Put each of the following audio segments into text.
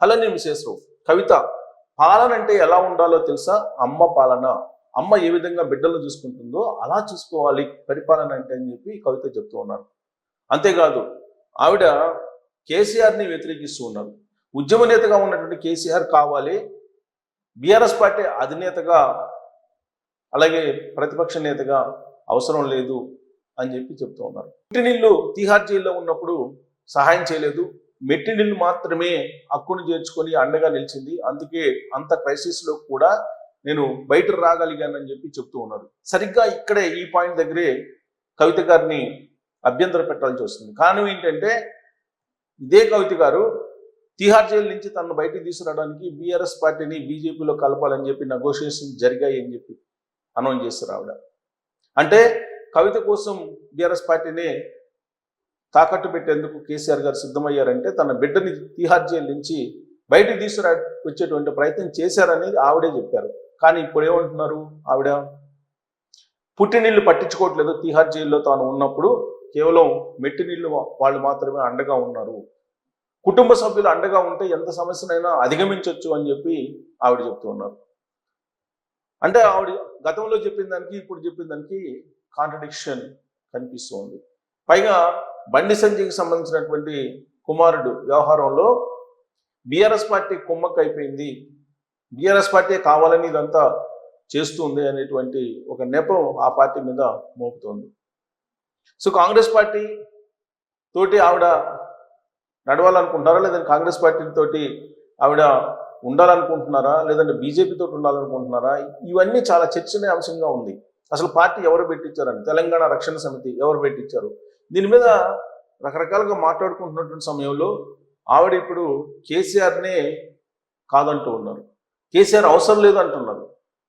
Hello నేను విశేషరావు. కవిత పాలన అంటే ఎలా ఉండాలో తెలుసా? అమ్మ పాలన. అమ్మ ఏ విధంగా బిడ్డలను చూసుకుంటుందో అలా చూసుకోవాలి పరిపాలన అంటే అని చెప్పి కవిత చెప్తూ ఉన్నారు. అంతేకాదు ఆవిడ కేసీఆర్ని వ్యతిరేకిస్తూ ఉన్నారు. ఉద్యమ నేతగా ఉన్నటువంటి కేసీఆర్ కావాలి, బీఆర్ఎస్ పార్టీ అధినేతగా అలాగే ప్రతిపక్ష నేతగా అవసరం లేదు అని చెప్పి చెప్తూ ఉన్నారు. పుట్టినిల్లు తీహార్ జైల్లో ఉన్నప్పుడు సహాయం చేయలేదు, మెట్టినిల్లు మాత్రమే హక్కును చేర్చుకొని అండగా నిలిచింది, అందుకే అంత క్రైసిస్లో కూడా నేను బయట రాగలిగానని చెప్పి చెప్తూ ఉన్నారు. సరిగ్గా ఇక్కడే ఈ పాయింట్ దగ్గరే కవిత గారిని అభ్యంతర పెట్టాల్సి వస్తుంది. కారణం ఏంటంటే ఇదే కవిత గారు తిహార్ జైలు నుంచి తనను బయటికి తీసుకురావడానికి బీఆర్ఎస్ పార్టీని బీజేపీలో కలపాలని చెప్పి నెగోషియేషన్ జరిగాయి అని చెప్పి అనౌన్స్ చేస్తారు ఆవిడ. అంటే కవిత కోసం బీఆర్ఎస్ పార్టీనే తాకట్టు పెట్టేందుకు కేసీఆర్ గారు సిద్ధమయ్యారంటే తన బిడ్డని తిహార్ జైలు నుంచి బయటికి తీసుకురా వచ్చేటువంటి ప్రయత్నం చేశారనేది ఆవిడే చెప్పారు. కానీ ఇప్పుడు ఏమంటున్నారు ఆవిడ? పుట్టినీళ్ళు పట్టించుకోవట్లేదు, తిహార్ జైల్లో తాను ఉన్నప్పుడు కేవలం మెట్టినీళ్ళు వాళ్ళు మాత్రమే అండగా ఉన్నారు, కుటుంబ సభ్యులు అండగా ఉంటే ఎంత సమస్యనైనా అధిగమించవచ్చు అని చెప్పి ఆవిడ చెప్తూ ఉన్నారు. అంటే ఆవిడ గతంలో చెప్పిన దానికి ఇప్పుడు చెప్పిన దానికి కాంట్రడిక్షన్ కనిపిస్తూ ఉంది. పైగా బండి సంజయ్కి సంబంధించినటువంటి కుమారుడు వ్యవహారంలో బీఆర్ఎస్ పార్టీ కుమ్మక్క అయిపోయింది, బీఆర్ఎస్ పార్టీ కావాలని ఇదంతా చేస్తుంది అనేటువంటి ఒక నెపం ఆ పార్టీ మీద మోపుతోంది. సో కాంగ్రెస్ పార్టీ తోటి ఆవిడ నడవాలనుకుంటున్నారా, లేదంటే కాంగ్రెస్ పార్టీ తోటి ఆవిడ ఉండాలనుకుంటున్నారా, లేదంటే బీజేపీ తోటి ఉండాలనుకుంటున్నారా? ఇవన్నీ చాలా చర్చనీయాంశంగా ఉంది. అసలు పార్టీ ఎవరు పెట్టించారని, తెలంగాణ రక్షణ సమితి ఎవరు పెట్టించారు, దీని మీద రకరకాలుగా మాట్లాడుకుంటున్నటువంటి సమయంలో ఆవిడ ఇప్పుడు కేసీఆర్నే కాదంటూ ఉన్నారు, కేసీఆర్ అవసరం లేదు అంటున్నారు.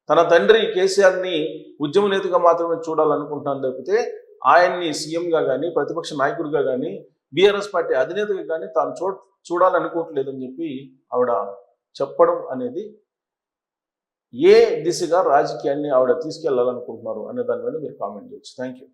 తన తండ్రి కేసీఆర్ని ఉద్యమ నేతగా మాత్రమే చూడాలనుకుంటున్నాను తప్పితే ఆయన్ని సీఎంగా కానీ ప్రతిపక్ష నాయకుడిగా కానీ బీఆర్ఎస్ పార్టీ అధినేతగా కానీ తాను చూడాలనుకోవట్లేదని చెప్పి ఆవిడ చెప్పడం అనేది ఏ దిశగా రాజకీయాన్ని ఆవిడ తీసుకెళ్లాలనుకుంటున్నారు అనే దాని మీద మీరు కామెంట్ చేయొచ్చు. Thank you.